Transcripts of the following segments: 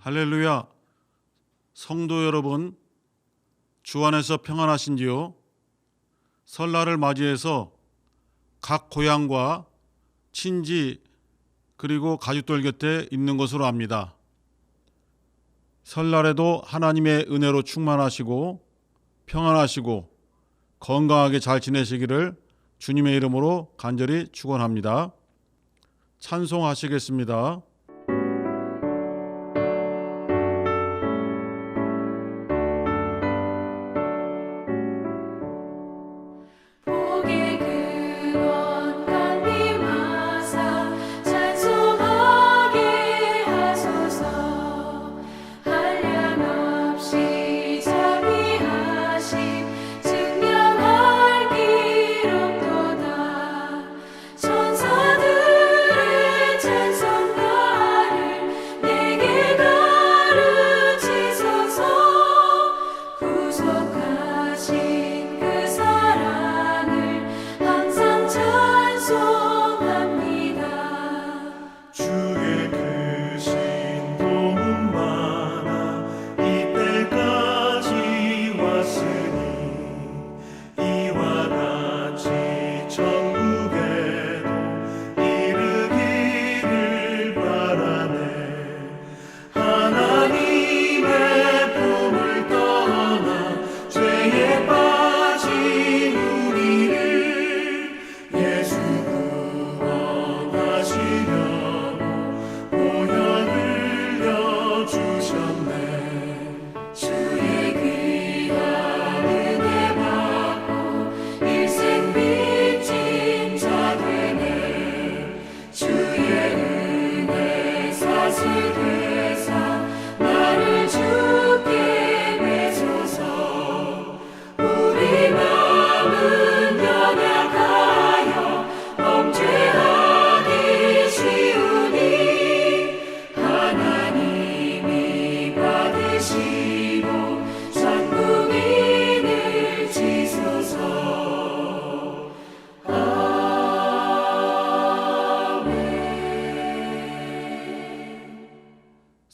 할렐루야. 성도 여러분, 주 안에서 평안하신지요? 설날을 맞이해서 각 고향과 친지 그리고 가족들 곁에 있는 것으로 압니다. 설날에도 하나님의 은혜로 충만하시고 평안하시고 건강하게 잘 지내시기를 주님의 이름으로 간절히 축원합니다. 찬송하시겠습니다.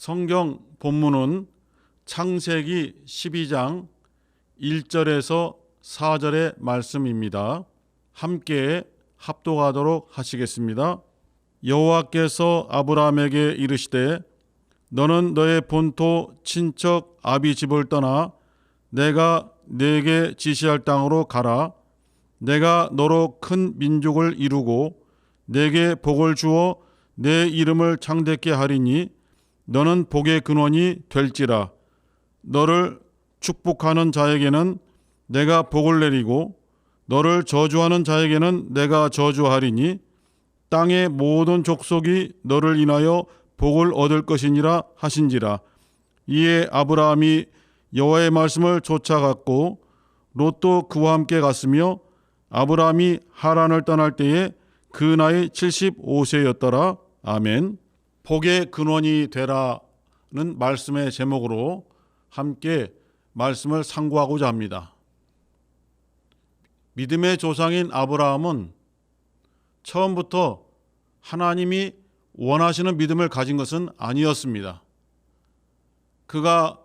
성경 본문은 창세기 12장 1절에서 4절의 말씀입니다. 함께 합독하도록 하시겠습니다. 여호와께서 아브라함에게 이르시되 너는 너의 본토 친척 아비 집을 떠나 내가 네게 지시할 땅으로 가라. 내가 너로 큰 민족을 이루고 네게 복을 주어 내 이름을 창대케 하리니 너는 복의 근원이 될지라. 너를 축복하는 자에게는 내가 복을 내리고 너를 저주하는 자에게는 내가 저주하리니 땅의 모든 족속이 너를 인하여 복을 얻을 것이니라 하신지라. 이에 아브라함이 여호와의 말씀을 쫓아갔고 롯도 그와 함께 갔으며 아브라함이 하란을 떠날 때에 그 나이 75세였더라. 아멘. 복의 근원이 되라는 말씀의 제목으로 함께 말씀을 상고하고자 합니다. 믿음의 조상인 아브라함은 처음부터 하나님이 원하시는 믿음을 가진 것은 아니었습니다. 그가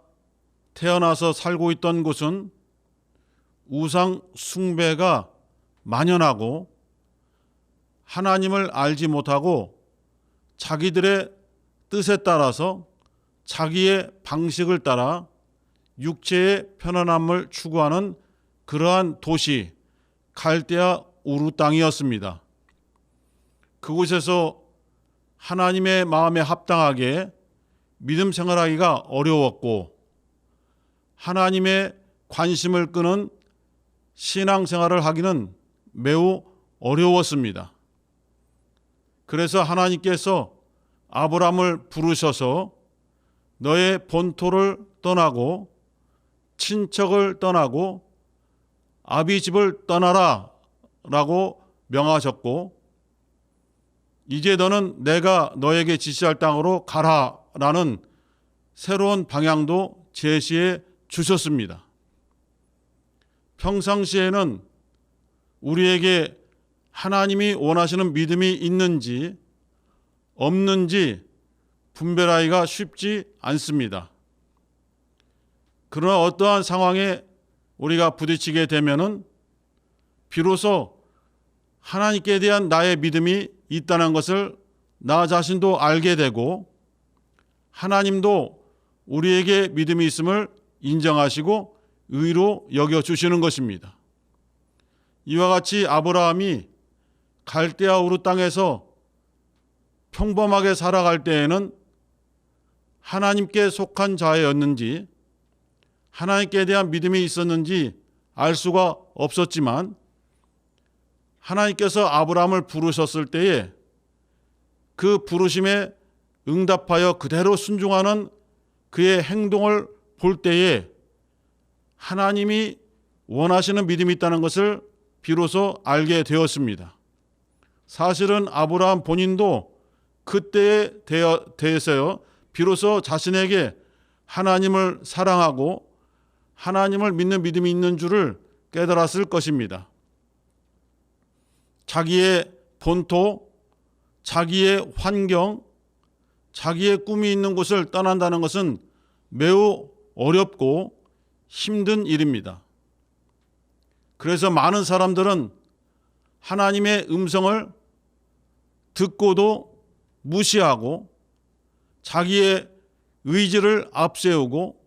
태어나서 살고 있던 곳은 우상 숭배가 만연하고 하나님을 알지 못하고 자기들의 뜻에 따라서 자기의 방식을 따라 육체의 편안함을 추구하는 그러한 도시 갈대아 우르 땅이었습니다. 그곳에서 하나님의 마음에 합당하게 믿음 생활하기가 어려웠고 하나님의 관심을 끄는 신앙생활을 하기는 매우 어려웠습니다. 그래서 하나님께서 아브라함을 부르셔서 너의 본토를 떠나고 친척을 떠나고 아비 집을 떠나라 라고 명하셨고 이제 너는 내가 너에게 지시할 땅으로 가라 라는 새로운 방향도 제시해 주셨습니다. 평상시에는 우리에게 하나님이 원하시는 믿음이 있는지 없는지 분별하기가 쉽지 않습니다. 그러나 어떠한 상황에 우리가 부딪히게 되면은 비로소 하나님께 대한 나의 믿음이 있다는 것을 나 자신도 알게 되고 하나님도 우리에게 믿음이 있음을 인정하시고 의로 여겨주시는 것입니다. 이와 같이 아브라함이 갈대아 우르 땅에서 평범하게 살아갈 때에는 하나님께 속한 자였는지 하나님께 대한 믿음이 있었는지 알 수가 없었지만 하나님께서 아브라함을 부르셨을 때에 그 부르심에 응답하여 그대로 순종하는 그의 행동을 볼 때에 하나님이 원하시는 믿음이 있다는 것을 비로소 알게 되었습니다. 사실은 아브라함 본인도 그때에 대해서요 비로소 자신에게 하나님을 사랑하고 하나님을 믿는 믿음이 있는 줄을 깨달았을 것입니다. 자기의 본토, 자기의 환경, 자기의 꿈이 있는 곳을 떠난다는 것은 매우 어렵고 힘든 일입니다. 그래서 많은 사람들은 하나님의 음성을 듣고도 무시하고 자기의 의지를 앞세우고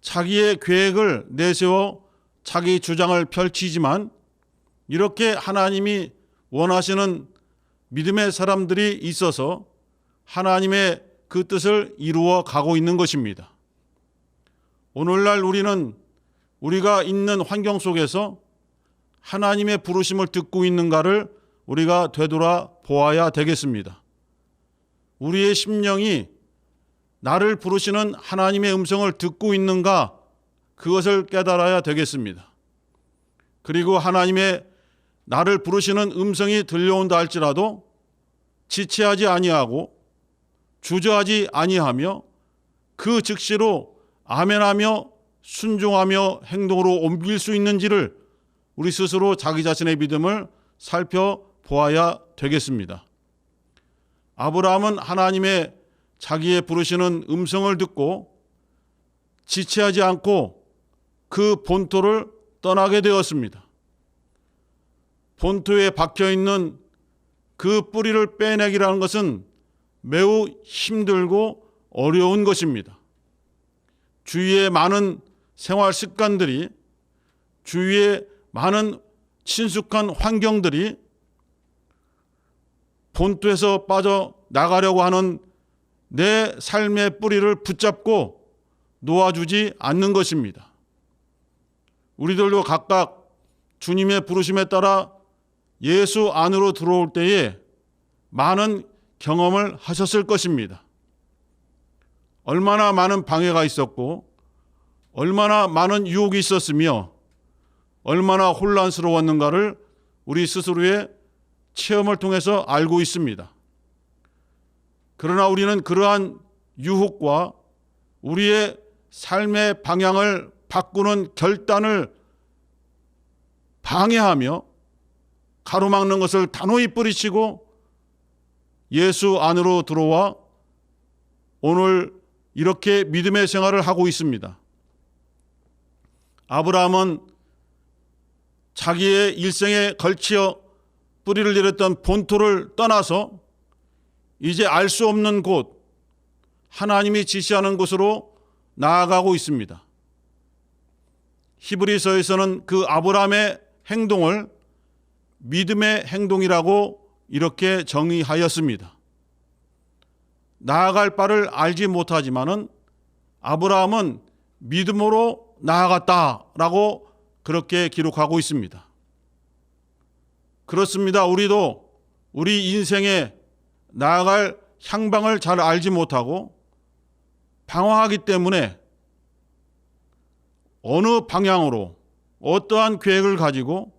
자기의 계획을 내세워 자기 주장을 펼치지만 이렇게 하나님이 원하시는 믿음의 사람들이 있어서 하나님의 그 뜻을 이루어 가고 있는 것입니다. 오늘날 우리는 우리가 있는 환경 속에서 하나님의 부르심을 듣고 있는가를 우리가 되돌아 보아야 되겠습니다. 우리의 심령이 나를 부르시는 하나님의 음성을 듣고 있는가 그것을 깨달아야 되겠습니다. 그리고 하나님의 나를 부르시는 음성이 들려온다 할지라도 지체하지 아니하고 주저하지 아니하며 그 즉시로 아멘하며 순종하며 행동으로 옮길 수 있는지를 우리 스스로 자기 자신의 믿음을 살펴보아야 되겠습니다. 아브라함은 하나님의 자기의 부르시는 음성을 듣고 지체하지 않고 그 본토를 떠나게 되었습니다. 본토에 박혀있는 그 뿌리를 빼내기라는 것은 매우 힘들고 어려운 것입니다. 주위의 많은 생활 습관들이, 주위의 많은 친숙한 환경들이 본토에서 빠져나가려고 하는 내 삶의 뿌리를 붙잡고 놓아주지 않는 것입니다. 우리들도 각각 주님의 부르심에 따라 예수 안으로 들어올 때에 많은 경험을 하셨을 것입니다. 얼마나 많은 방해가 있었고 얼마나 많은 유혹이 있었으며 얼마나 혼란스러웠는가를 우리 스스로의 체험을 통해서 알고 있습니다. 그러나 우리는 그러한 유혹과 우리의 삶의 방향을 바꾸는 결단을 방해하며 가로막는 것을 단호히 뿌리치고 예수 안으로 들어와 오늘 이렇게 믿음의 생활을 하고 있습니다. 아브라함은 자기의 일생에 걸쳐 뿌리를 내렸던 본토를 떠나서 이제 알 수 없는 곳, 하나님이 지시하는 곳으로 나아가고 있습니다. 히브리서에서는 그 아브라함의 행동을 믿음의 행동이라고 이렇게 정의하였습니다. 나아갈 바를 알지 못하지만은 아브라함은 믿음으로 나아갔다라고 그렇게 기록하고 있습니다. 그렇습니다. 우리도 우리 인생에 나아갈 향방을 잘 알지 못하고 방황하기 때문에 어느 방향으로 어떠한 계획을 가지고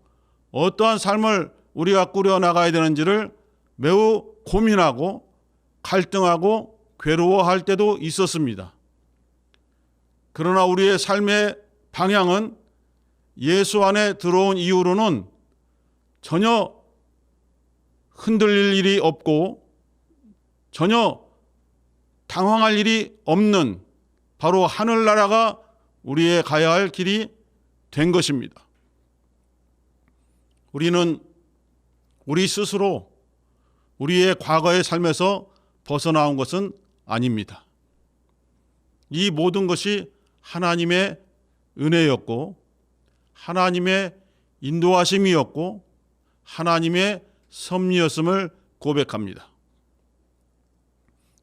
어떠한 삶을 우리가 꾸려나가야 되는지를 매우 고민하고 갈등하고 괴로워할 때도 있었습니다. 그러나 우리의 삶의 방향은 예수 안에 들어온 이후로는 전혀 흔들릴 일이 없고 전혀 당황할 일이 없는 바로 하늘나라가 우리의 가야 할 길이 된 것입니다. 우리는 우리 스스로 우리의 과거의 삶에서 벗어나온 것은 아닙니다. 이 모든 것이 하나님의 은혜였고 하나님의 인도하심이었고 하나님의 섭리였음을 고백합니다.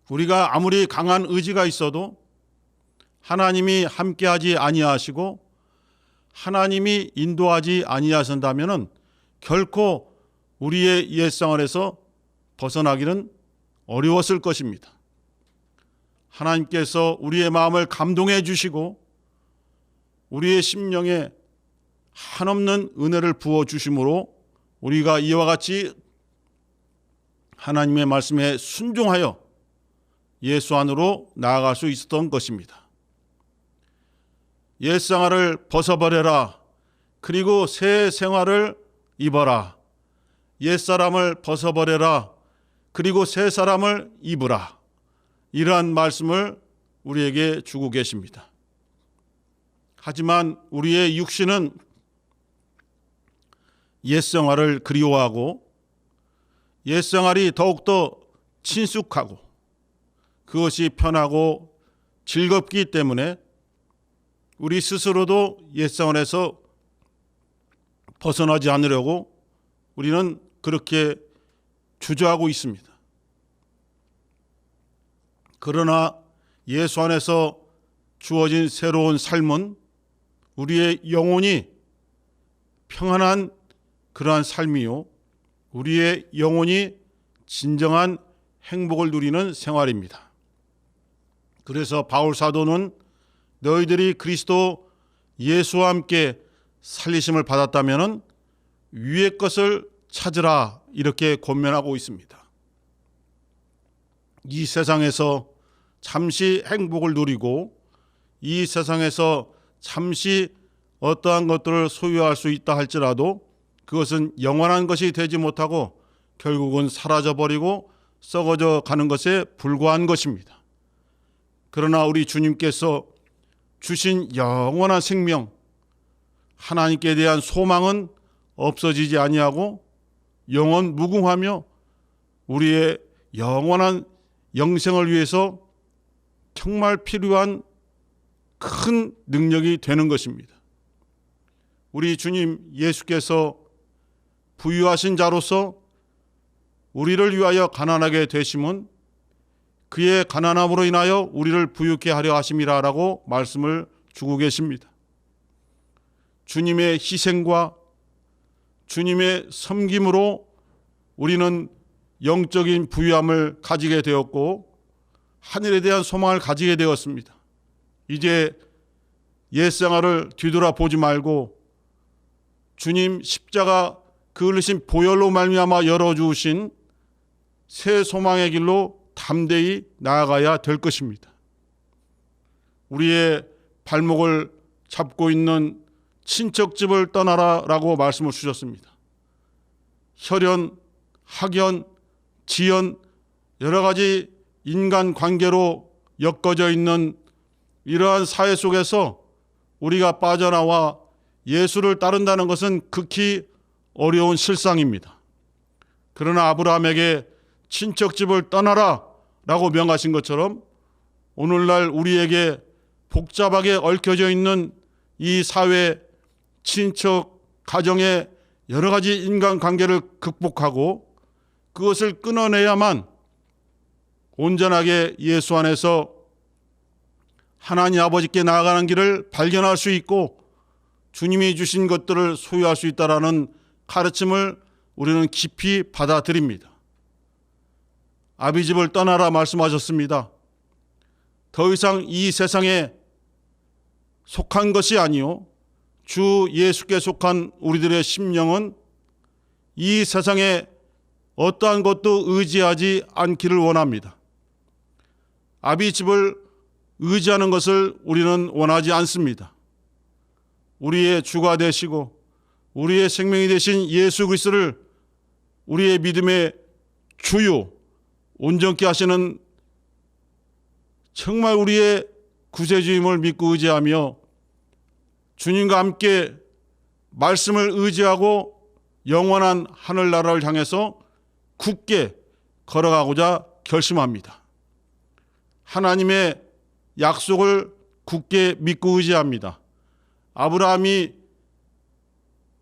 우리가 아무리 강한 의지가 있어도 하나님이 함께하지 아니하시고 하나님이 인도하지 아니하신다면 결코 우리의 옛생활에서 벗어나기는 어려웠을 것입니다. 하나님께서 우리의 마음을 감동해 주시고 우리의 심령에 한없는 은혜를 부어 주심으로 우리가 이와 같이 하나님의 말씀에 순종하여 예수 안으로 나아갈 수 있었던 것입니다. 옛생활을 벗어버려라. 그리고 새 생활을 입어라. 옛사람을 벗어버려라. 그리고 새 사람을 입으라. 이러한 말씀을 우리에게 주고 계십니다. 하지만 우리의 육신은 옛생활을 그리워하고 옛생활이 더욱더 친숙하고 그것이 편하고 즐겁기 때문에 우리 스스로도 옛생활에서 벗어나지 않으려고 우리는 그렇게 주저하고 있습니다. 그러나 예수 안에서 주어진 새로운 삶은 우리의 영혼이 평안한 그러한 삶이요 우리의 영혼이 진정한 행복을 누리는 생활입니다. 그래서 바울 사도는 너희들이 그리스도 예수와 함께 살리심을 받았다면 위의 것을 찾으라 이렇게 권면하고 있습니다. 이 세상에서 잠시 행복을 누리고 이 세상에서 잠시 어떠한 것들을 소유할 수 있다 할지라도 그것은 영원한 것이 되지 못하고 결국은 사라져버리고 썩어져 가는 것에 불과한 것입니다. 그러나 우리 주님께서 주신 영원한 생명, 하나님께 대한 소망은 없어지지 아니하고 영원 무궁하며 우리의 영원한 영생을 위해서 정말 필요한 큰 능력이 되는 것입니다. 우리 주님 예수께서 부유하신 자로서 우리를 위하여 가난하게 되심은 그의 가난함으로 인하여 우리를 부유케 하려 하심이라라고 말씀을 주고 계십니다. 주님의 희생과 주님의 섬김으로 우리는 영적인 부유함을 가지게 되었고 하늘에 대한 소망을 가지게 되었습니다. 이제 옛생활을 뒤돌아보지 말고 주님 십자가 그 흘리신 보혈로 말미암아 열어주신 새 소망의 길로 담대히 나아가야 될 것입니다. 우리의 발목을 잡고 있는 친척집을 떠나라라고 말씀을 주셨습니다. 혈연, 학연, 지연 여러 가지 인간 관계로 엮어져 있는 이러한 사회 속에서 우리가 빠져나와 예수를 따른다는 것은 극히 어려운 실상입니다. 그러나 아브라함에게 친척집을 떠나라 라고 명하신 것처럼 오늘날 우리에게 복잡하게 얽혀져 있는 이 사회, 친척, 가정의 여러 가지 인간관계를 극복하고 그것을 끊어내야만 온전하게 예수 안에서 하나님 아버지께 나아가는 길을 발견할 수 있고 주님이 주신 것들을 소유할 수 있다라는 가르침을 우리는 깊이 받아들입니다. 아비집을 떠나라 말씀하셨습니다. 더 이상 이 세상에 속한 것이 아니요 주 예수께 속한 우리들의 심령은 이 세상에 어떠한 것도 의지하지 않기를 원합니다. 아비집을 의지하는 것을 우리는 원하지 않습니다. 우리의 주가 되시고 우리의 생명이 되신 예수 그리스도를 우리의 믿음의 주요 온전케 하시는 정말 우리의 구세주임을 믿고 의지하며 주님과 함께 말씀을 의지하고 영원한 하늘나라를 향해서 굳게 걸어가고자 결심합니다. 하나님의 약속을 굳게 믿고 의지합니다. 아브라함이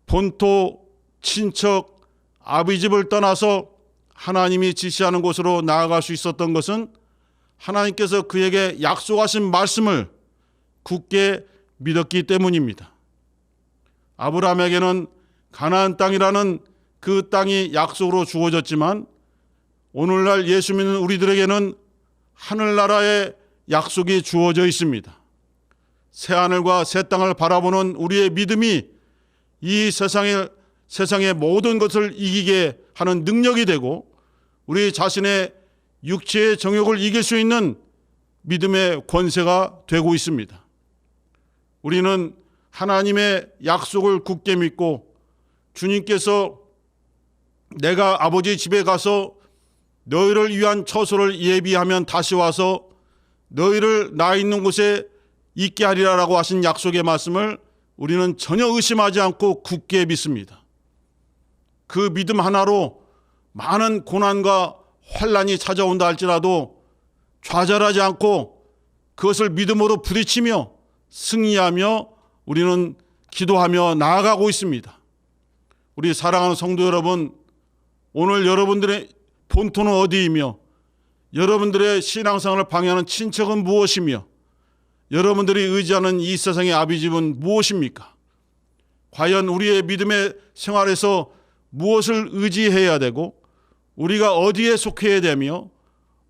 본토, 친척, 아비 집을 떠나서 하나님이 지시하는 곳으로 나아갈 수 있었던 것은 하나님께서 그에게 약속하신 말씀을 굳게 믿었기 때문입니다. 아브라함에게는 가나안 땅이라는 그 땅이 약속으로 주어졌지만 오늘날 예수 믿는 우리들에게는 하늘나라의 약속이 주어져 있습니다. 새하늘과 새 땅을 바라보는 우리의 믿음이 이 세상의 모든 것을 이기게 하는 능력이 되고 우리 자신의 육체의 정욕을 이길 수 있는 믿음의 권세가 되고 있습니다. 우리는 하나님의 약속을 굳게 믿고 주님께서 내가 아버지 집에 가서 너희를 위한 처소를 예비하면 다시 와서 너희를 나 있는 곳에 있게 하리라라고 하신 약속의 말씀을 우리는 전혀 의심하지 않고 굳게 믿습니다. 그 믿음 하나로 많은 고난과 환난이 찾아온다 할지라도 좌절하지 않고 그것을 믿음으로 부딪히며 승리하며 우리는 기도하며 나아가고 있습니다. 우리 사랑하는 성도 여러분, 오늘 여러분들의 본토는 어디이며 여러분들의 신앙생활을 방해하는 친척은 무엇이며 여러분들이 의지하는 이 세상의 아비집은 무엇입니까? 과연 우리의 믿음의 생활에서 무엇을 의지해야 되고 우리가 어디에 속해야 되며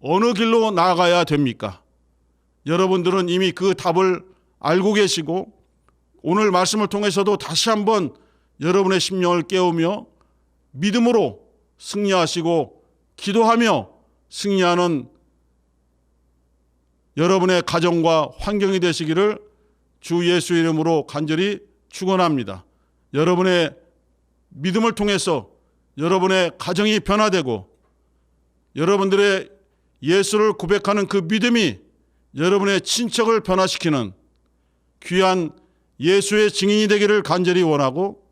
어느 길로 나아가야 됩니까? 여러분들은 이미 그 답을 알고 계시고 오늘 말씀을 통해서도 다시 한번 여러분의 심령을 깨우며 믿음으로 승리하시고 기도하며 승리하는 여러분의 가정과 환경이 되시기를 주 예수 이름으로 간절히 축원합니다. 여러분의 믿음을 통해서 여러분의 가정이 변화되고 여러분들의 예수를 고백하는 그 믿음이 여러분의 친척을 변화시키는 귀한 예수의 증인이 되기를 간절히 원하고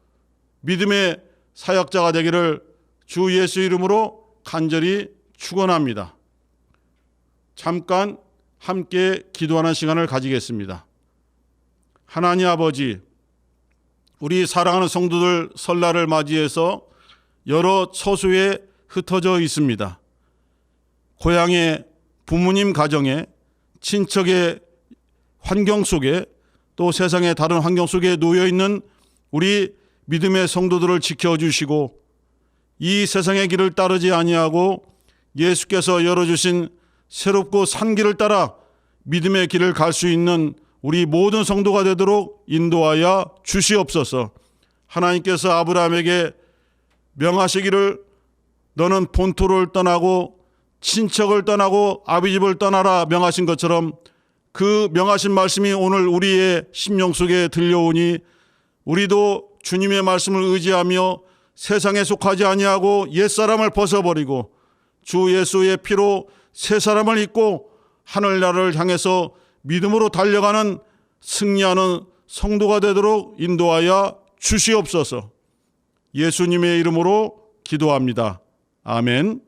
믿음의 사역자가 되기를 주 예수 이름으로 간절히 축원합니다. 잠깐 함께 기도하는 시간을 가지겠습니다. 하나님 아버지, 우리 사랑하는 성도들 설날을 맞이해서 여러 처소에 흩어져 있습니다. 고향의 부모님 가정에, 친척의 환경 속에, 또 세상의 다른 환경 속에 놓여 있는 우리 믿음의 성도들을 지켜주시고 이 세상의 길을 따르지 아니하고 예수께서 열어주신 새롭고 산 길을 따라 믿음의 길을 갈 수 있는 우리 모든 성도가 되도록 인도하여 주시옵소서. 하나님께서 아브라함에게 명하시기를 너는 본토를 떠나고 친척을 떠나고 아비집을 떠나라 명하신 것처럼 그 명하신 말씀이 오늘 우리의 심령 속에 들려오니 우리도 주님의 말씀을 의지하며 세상에 속하지 아니하고 옛사람을 벗어버리고 주 예수의 피로 새 사람을 입고 하늘나라를 향해서 믿음으로 달려가는 승리하는 성도가 되도록 인도하여 주시옵소서. 예수님의 이름으로 기도합니다. 아멘.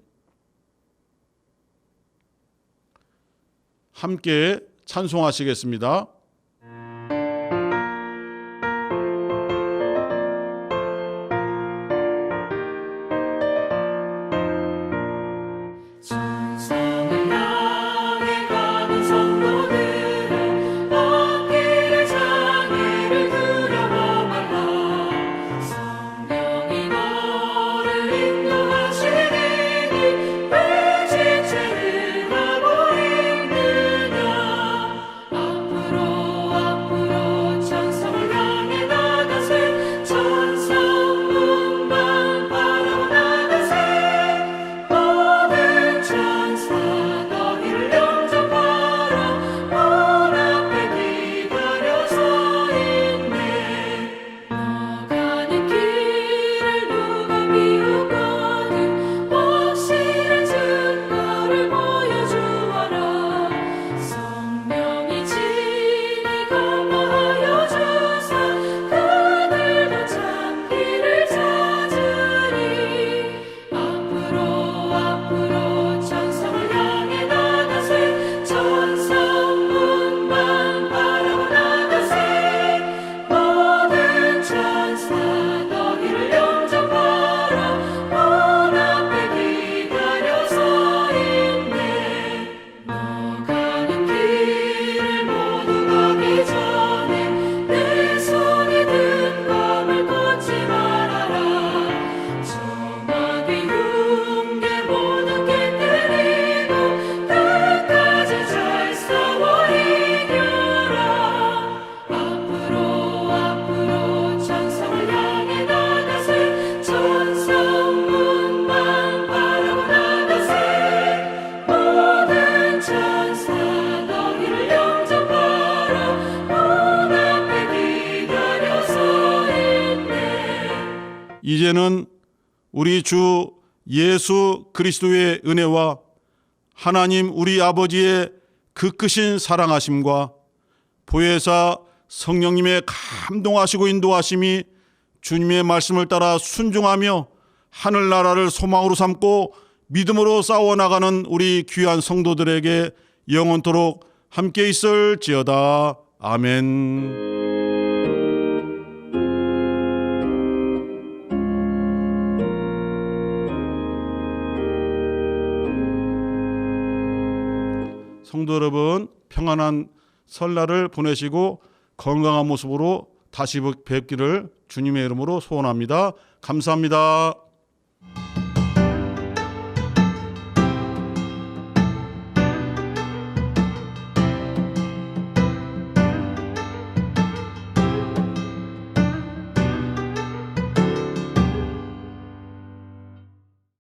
함께 찬송하시겠습니다. 앞으로 이제는 우리 주 예수 그리스도의 은혜와 하나님 우리 아버지의 그 크신 사랑하심과 보혜사 성령님의 감동하시고 인도하심이 주님의 말씀을 따라 순종하며 하늘나라를 소망으로 삼고 믿음으로 싸워나가는 우리 귀한 성도들에게 영원토록 함께 있을지어다. 아멘. 성도 여러분, 평안한 설날을 보내시고 건강한 모습으로 다시 뵙기를 주님의 이름으로 소원합니다. 감사합니다.